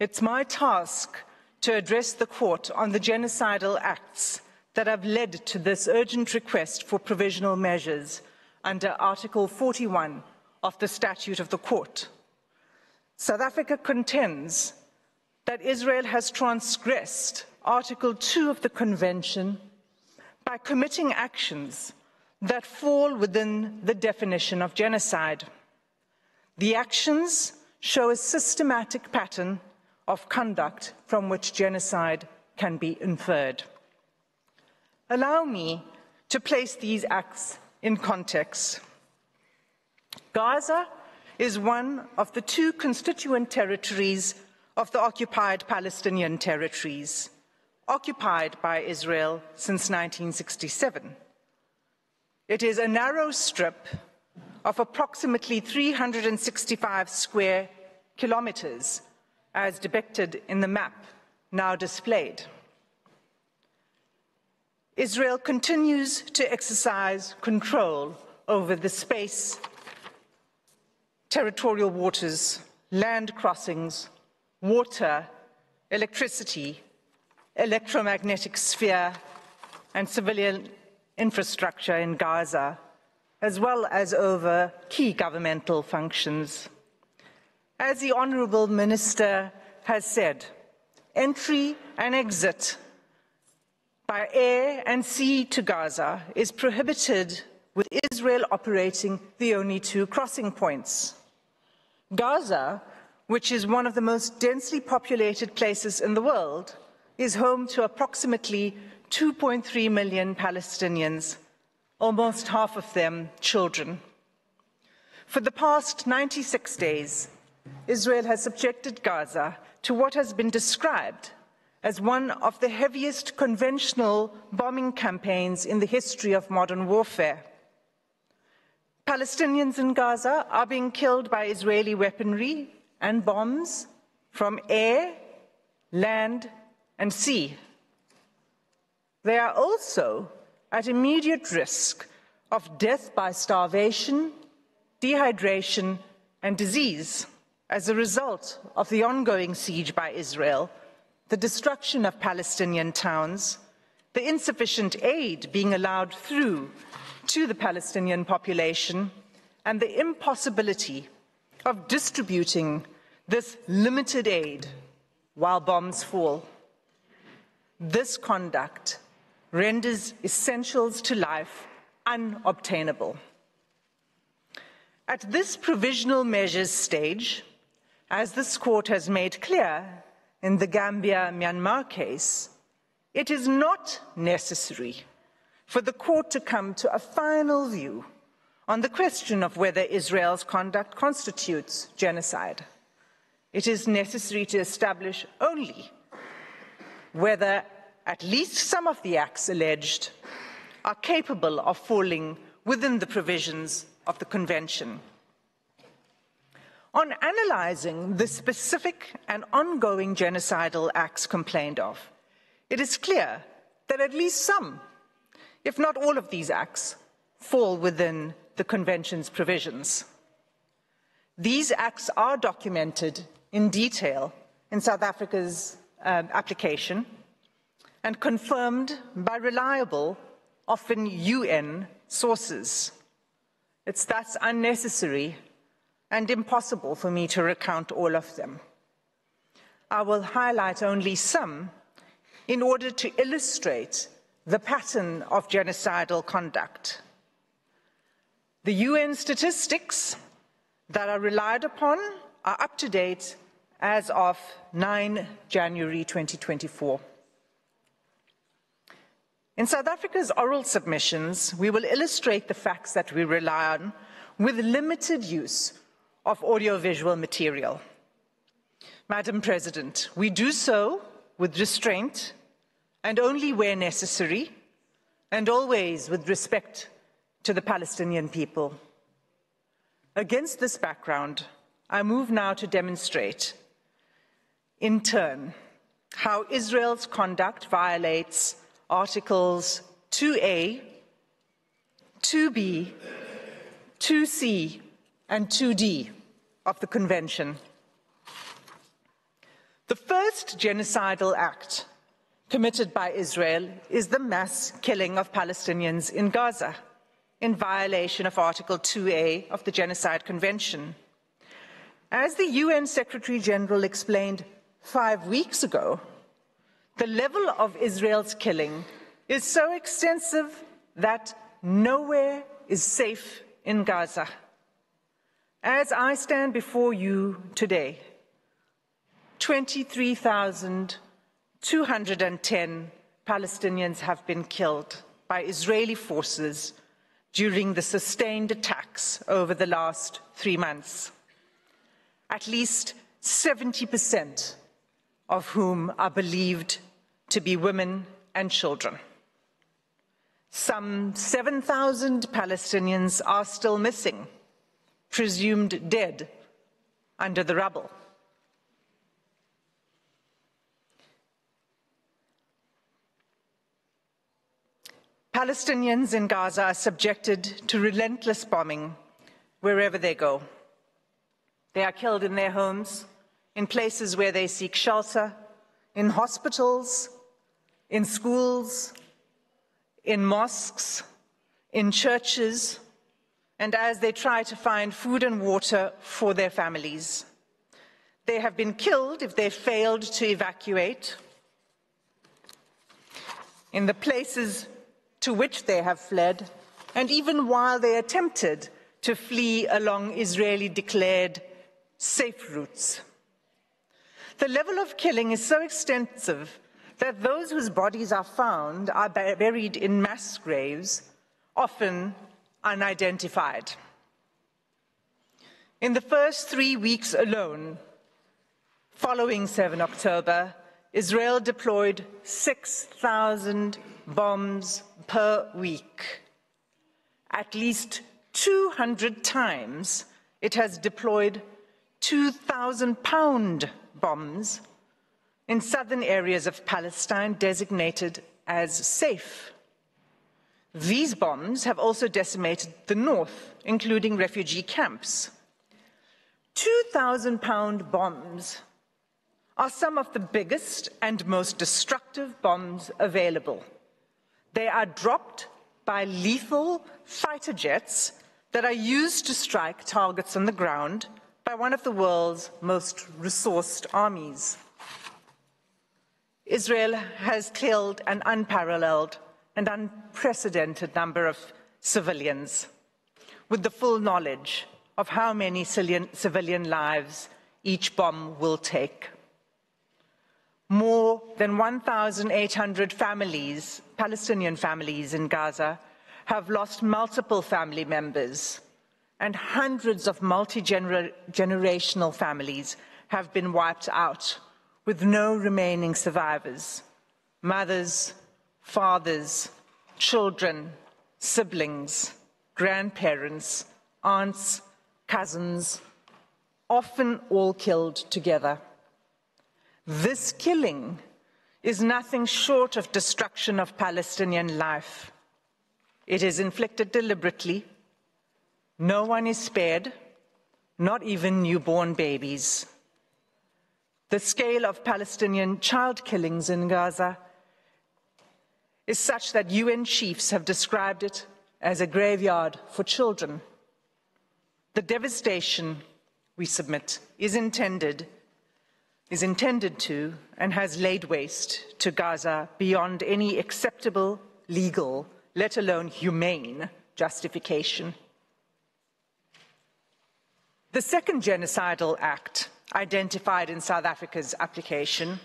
It's my task to address the Court on the genocidal acts that have led to this urgent request for provisional measures under Article 41 of the Statute of the Court. South Africa contends that Israel has transgressed Article 2 of the Convention by committing actions that fall within the definition of genocide. The actions show a systematic pattern of conduct from which genocide can be inferred. Allow me to place these acts in context. Gaza is one of the two constituent territories of the occupied Palestinian territories, occupied by Israel since 1967. It is a narrow strip of approximately 365 square kilometers, as depicted in the map now displayed. Israel continues to exercise control over the space, territorial waters, land crossings, water, electricity, electromagnetic sphere, and civilian infrastructure in Gaza, as well as over key governmental functions. As the Honourable Minister has said, entry and exit by air and sea to Gaza is prohibited, with Israel operating the only two crossing points. Gaza, which is one of the most densely populated places in the world, is home to approximately 2.3 million Palestinians, almost half of them children. For the past 96 days, Israel has subjected Gaza to what has been described as one of the heaviest conventional bombing campaigns in the history of modern warfare. Palestinians in Gaza are being killed by Israeli weaponry and bombs from air, land, and sea. They are also at immediate risk of death by starvation, dehydration, and disease as a result of the ongoing siege by Israel, the destruction of Palestinian towns, the insufficient aid being allowed through to the Palestinian population, and the impossibility of distributing this limited aid while bombs fall. This conduct renders essentials to life unobtainable. At this provisional measures stage, as this court has made clear in the Gambia-Myanmar case, it is not necessary for the court to come to a final view on the question of whether Israel's conduct constitutes genocide. It is necessary to establish only whether at least some of the acts alleged are capable of falling within the provisions of the Convention. On analyzing the specific and ongoing genocidal acts complained of, it is clear that at least some, if not all of these acts, fall within the Convention's provisions. These acts are documented in detail in South Africa's application and confirmed by reliable, often UN, sources. It's thus unnecessary and impossible for me to recount all of them. I will highlight only some in order to illustrate the pattern of genocidal conduct. The UN statistics that are relied upon are up to date as of 9 January 2024. In South Africa's oral submissions, we will illustrate the facts that we rely on with limited use of audiovisual material. Madam President, we do so with restraint and only where necessary, and always with respect to the Palestinian people. Against this background, I move now to demonstrate, in turn, how Israel's conduct violates Articles 2A, 2B, 2C, and 2D of the Convention. The first genocidal act committed by Israel is the mass killing of Palestinians in Gaza, in violation of Article 2A of the Genocide Convention. As the UN Secretary General explained 5 weeks ago, the level of Israel's killing is so extensive that nowhere is safe in Gaza. As I stand before you today, 23,210 Palestinians have been killed by Israeli forces during the sustained attacks over the last 3 months. At least 70% of whom are believed to be women and children. Some 7,000 Palestinians are still missing, presumed dead under the rubble. Palestinians in Gaza are subjected to relentless bombing wherever they go. They are killed in their homes, in places where they seek shelter, in hospitals, in schools, in mosques, in churches, and as they try to find food and water for their families. They have been killed if they failed to evacuate. In the places to which they have fled, and even while they attempted to flee along Israeli-declared safe routes. The level of killing is so extensive that those whose bodies are found are buried in mass graves, often unidentified. In the first 3 weeks alone, following 7 October, Israel deployed 6,000 bombs per week. At least 200 times it has deployed 2,000-pound bombs in southern areas of Palestine designated as safe. These bombs have also decimated the north, including refugee camps. 2,000-pound bombs are some of the biggest and most destructive bombs available. They are dropped by lethal fighter jets that are used to strike targets on the ground by one of the world's most resourced armies. Israel has killed an unparalleled and unprecedented number of civilians, with the full knowledge of how many civilian lives each bomb will take. More than 1,800 families, Palestinian families in Gaza, have lost multiple family members, and hundreds of multi-generational families have been wiped out, with no remaining survivors. Mothers, fathers, children, siblings, grandparents, aunts, cousins, often all killed together. This killing is nothing short of destruction of Palestinian life. It is inflicted deliberately. No one is spared, not even newborn babies. The scale of Palestinian child killings in Gaza is such that UN chiefs have described it as a graveyard for children. The devastation, we submit, is intended to and has laid waste to Gaza beyond any acceptable legal, let alone humane, justification. The second genocidal act identified in South Africa's application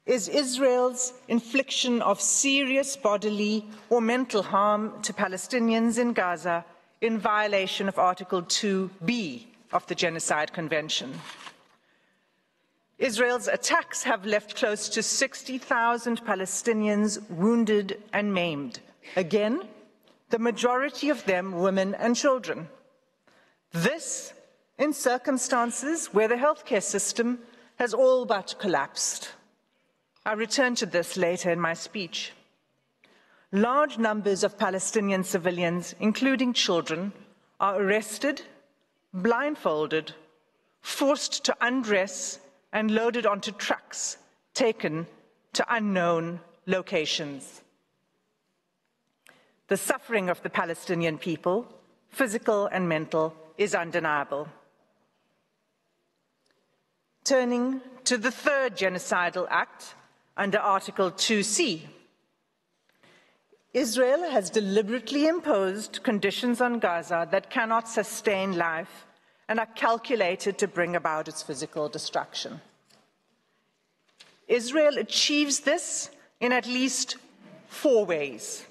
is Israel's infliction of serious bodily or mental harm to Palestinians in Gaza in violation of Article 2B of the Genocide Convention. Israel's attacks have left close to 60,000 Palestinians wounded and maimed. Again, the majority of them women and children. This in circumstances where the healthcare system has all but collapsed. I'll return to this later in my speech. Large numbers of Palestinian civilians, including children, are arrested, blindfolded, forced to undress, and loaded onto trucks taken to unknown locations. The suffering of the Palestinian people, physical and mental, is undeniable. Turning to the third genocidal act under Article 2C, Israel has deliberately imposed conditions on Gaza that cannot sustain life and are calculated to bring about its physical destruction. Israel achieves this in at least 4 ways.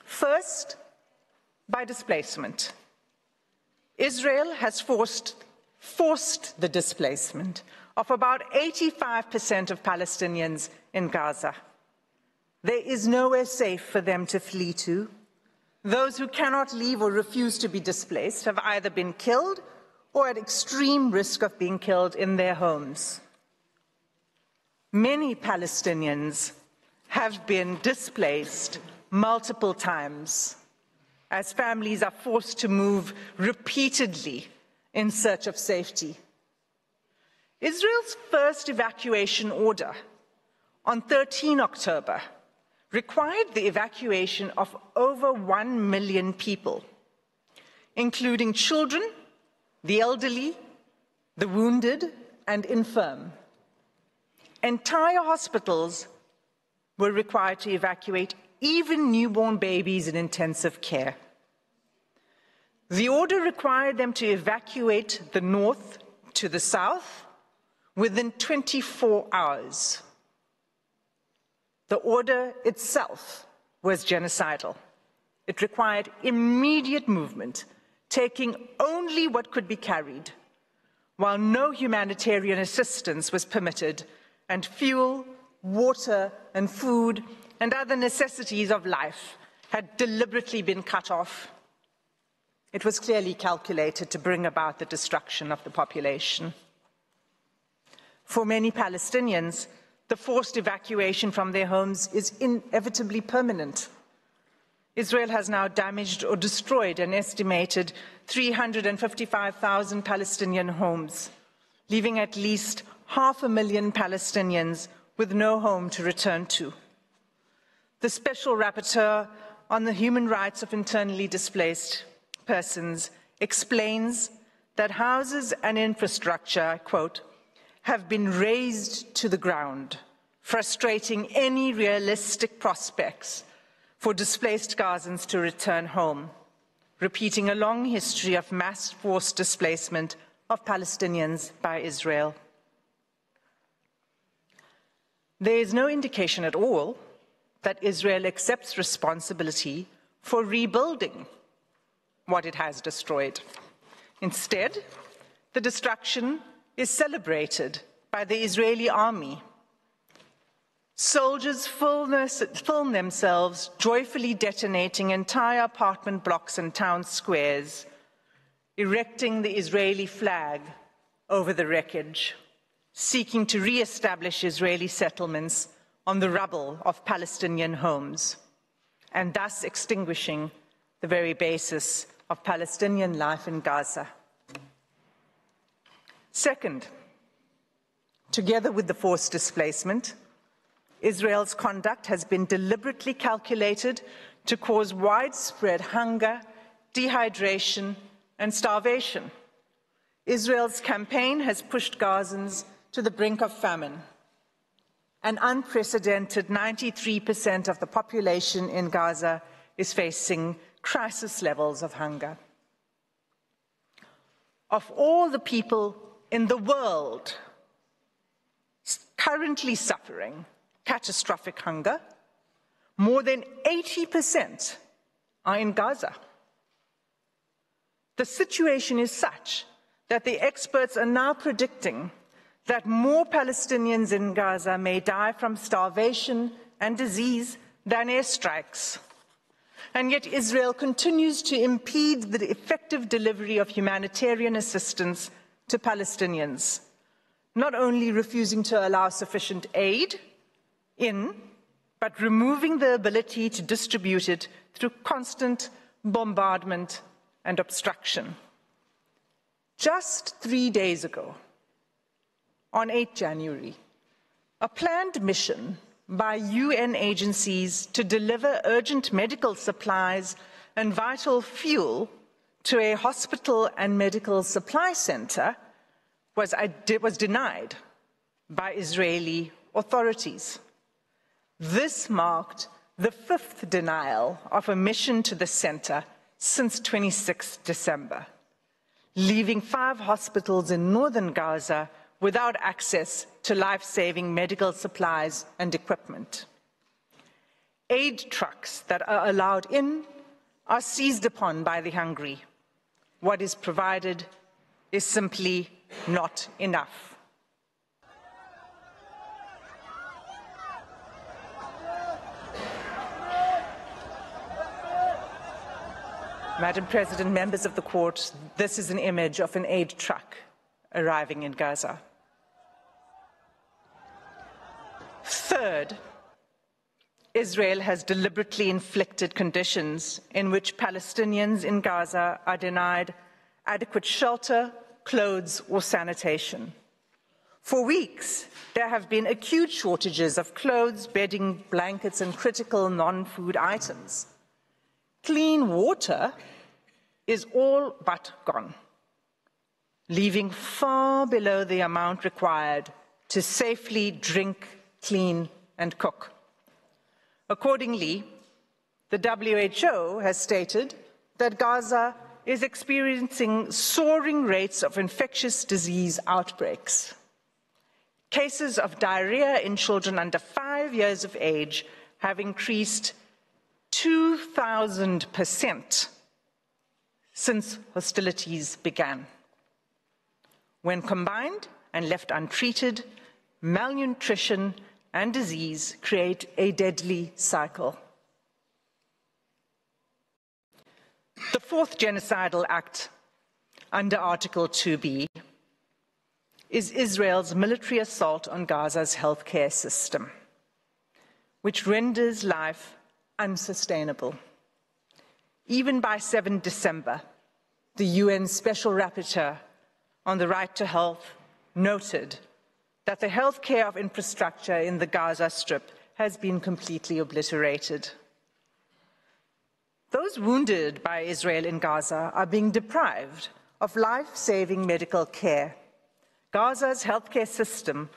First, by displacement. Israel has forced the displacement of about 85% of Palestinians in Gaza. There is nowhere safe for them to flee to. Those who cannot leave or refuse to be displaced have either been killed or at extreme risk of being killed in their homes. Many Palestinians have been displaced multiple times as families are forced to move repeatedly in search of safety. Israel's first evacuation order on 13 October required the evacuation of over 1 million people, including children, the elderly, the wounded, and infirm. Entire hospitals were required to evacuate, even newborn babies in intensive care. The order required them to evacuate the north to the south within 24 hours. The order itself was genocidal. It required immediate movement, taking only what could be carried, while no humanitarian assistance was permitted, and fuel, water, and food, and other necessities of life had deliberately been cut off. It was clearly calculated to bring about the destruction of the population. For many Palestinians, the forced evacuation from their homes is inevitably permanent. Israel has now damaged or destroyed an estimated 355,000 Palestinian homes, leaving at least 500,000 Palestinians with no home to return to. The Special Rapporteur on the Human Rights of Internally Displaced Persons explains that houses and infrastructure, quote, have been razed to the ground, frustrating any realistic prospects for displaced Gazans to return home, repeating a long history of mass forced displacement of Palestinians by Israel. There is no indication at all that Israel accepts responsibility for rebuilding what it has destroyed. Instead, the destruction is celebrated by the Israeli army. Soldiers film themselves joyfully detonating entire apartment blocks and town squares, erecting the Israeli flag over the wreckage, seeking to re-establish Israeli settlements on the rubble of Palestinian homes, and thus extinguishing the very basis of Palestinian life in Gaza. Second, together with the forced displacement, Israel's conduct has been deliberately calculated to cause widespread hunger, dehydration, and starvation. Israel's campaign has pushed Gazans to the brink of famine. An unprecedented 93% of the population in Gaza is facing crisis levels of hunger. Of all the people in the world currently suffering catastrophic hunger, more than 80% are in Gaza. The situation is such that the experts are now predicting that more Palestinians in Gaza may die from starvation and disease than airstrikes. And yet Israel continues to impede the effective delivery of humanitarian assistance to Palestinians, not only refusing to allow sufficient aid in, but removing the ability to distribute it through constant bombardment and obstruction. Just 3 days ago, on 8 January, A planned mission by UN agencies to deliver urgent medical supplies and vital fuel to a hospital and medical supply center was denied by Israeli authorities. This marked the 5th denial of a mission to the center since 26 December, leaving 5 hospitals in northern Gaza without access to life-saving medical supplies and equipment. Aid trucks that are allowed in are seized upon by the hungry. What is provided is simply not enough. Madam President, members of the court, this is an image of an aid truck arriving in Gaza. Third, Israel has deliberately inflicted conditions in which Palestinians in Gaza are denied adequate shelter, clothes, or sanitation. For weeks, there have been acute shortages of clothes, bedding, blankets, and critical non-food items. Clean water is all but gone, leaving far below the amount required to safely drink, clean, and cook. Accordingly, the WHO has stated that Gaza is experiencing soaring rates of infectious disease outbreaks. Cases of diarrhea in children under 5 years of age have increased 2,000% since hostilities began. When combined and left untreated, malnutrition and disease create a deadly cycle. The 4th genocidal act under Article 2B is Israel's military assault on Gaza's healthcare system, which renders life unsustainable. Even by 7 December, the UN Special Rapporteur on the right to health noted that the healthcare infrastructure in the Gaza Strip has been completely obliterated. Those wounded by Israel in Gaza are being deprived of life-saving medical care. Gaza's healthcare system,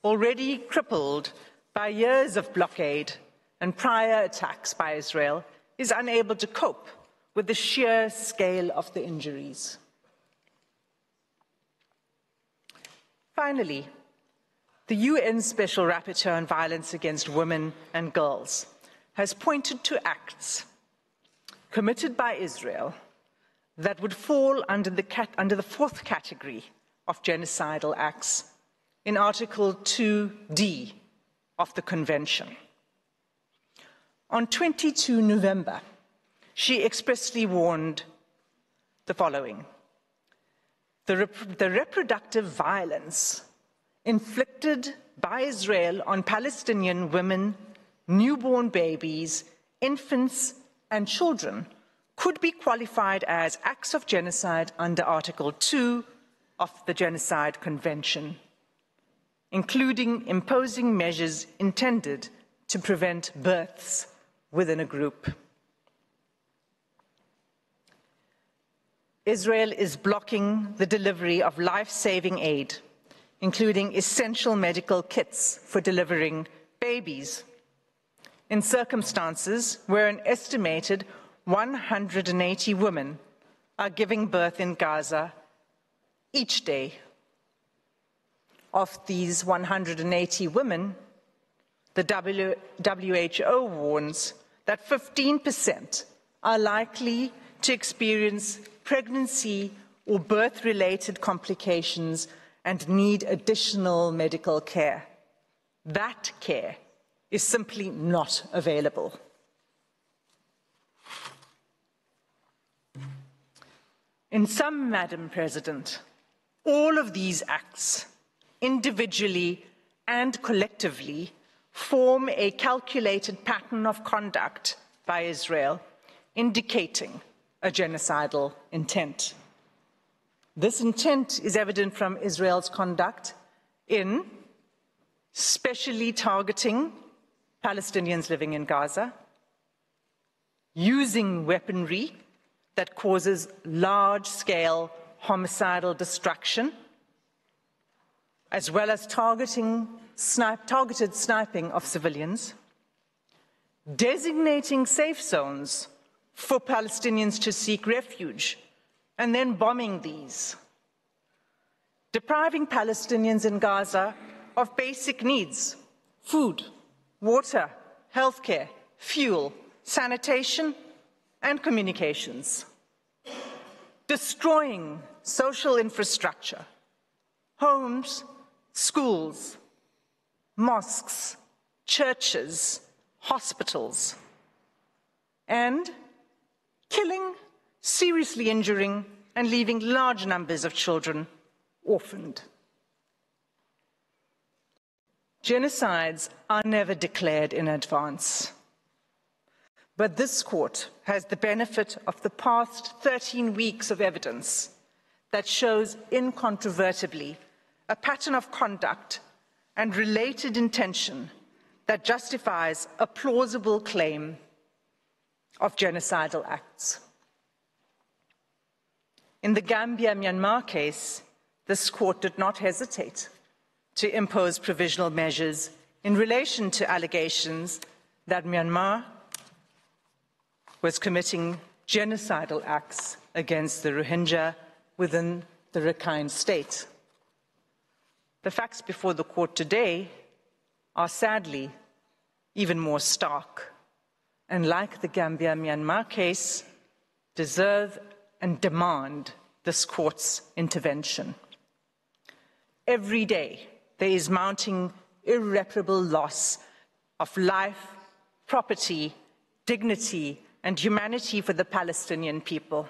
already crippled by years of blockade and prior attacks by Israel, is unable to cope with the sheer scale of the injuries. Finally, the UN Special Rapporteur on Violence Against Women and Girls has pointed to acts committed by Israel that would fall under the 4th category of genocidal acts in Article 2D of the Convention. On 22 November, she expressly warned the following: the reproductive violence inflicted by Israel on Palestinian women, newborn babies, infants, and children could be qualified as acts of genocide under Article 2 of the Genocide Convention, including imposing measures intended to prevent births within a group. Israel is blocking the delivery of life-saving aid, including essential medical kits for delivering babies, in circumstances where an estimated 180 women are giving birth in Gaza each day. Of these 180 women, the WHO warns that 15% are likely to experience pregnancy or birth-related complications and need additional medical care. That care is simply not available. In sum, Madam President, all of these acts, individually and collectively, form a calculated pattern of conduct by Israel, indicating a genocidal intent. This intent is evident from Israel's conduct in specially targeting Palestinians living in Gaza, using weaponry that causes large-scale homicidal destruction, as well as targeted sniping of civilians, designating safe zones for Palestinians to seek refuge, and then bombing these, depriving Palestinians in Gaza of basic needs: food, water, healthcare, fuel, sanitation, and communications, destroying social infrastructure, homes, schools, mosques, churches, hospitals, and killing, seriously injuring, and leaving large numbers of children orphaned. Genocides are never declared in advance. But this court has the benefit of the past 13 weeks of evidence that shows incontrovertibly a pattern of conduct and related intention that justifies a plausible claim of genocidal acts. In the Gambia-Myanmar case, this court did not hesitate to impose provisional measures in relation to allegations that Myanmar was committing genocidal acts against the Rohingya within the Rakhine state. The facts before the court today are sadly even more stark, and like the Gambia-Myanmar case, deserve and demand this court's intervention. Every day, there is mounting irreparable loss of life, property, dignity, and humanity for the Palestinian people.